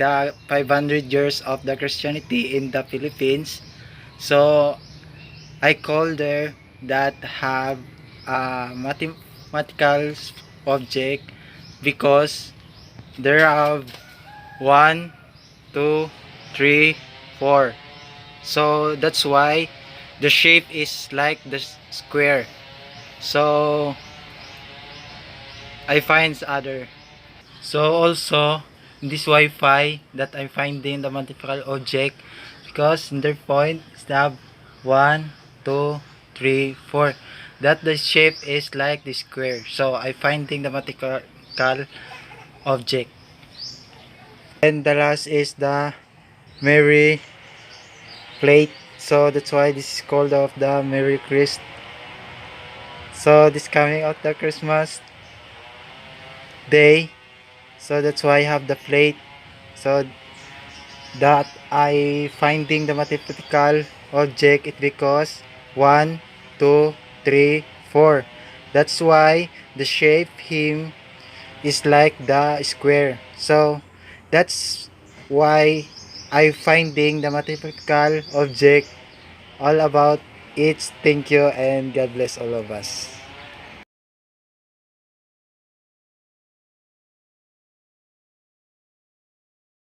the 500 years of the Christianity in the Philippines. So I call there that have a mathematical object because there are 1, 2, 3, 4. So that's why the shape is like the square. So I find other. So also this Wi-Fi that I'm finding the mathematical object because in their point is have 1, 2, 3, 4. That the shape is like the square. So I finding the mathematical object. And the last is the Mary plate. So that's why this is called of the Merry Christ. So this coming out the Christmas day. So that's why I have the plate. So that I finding the mathematical object it because 1, 2, 3, 4. That's why the shape him is like the square. So that's why I finding the mathematical object all about it. Thank you and God bless all of us.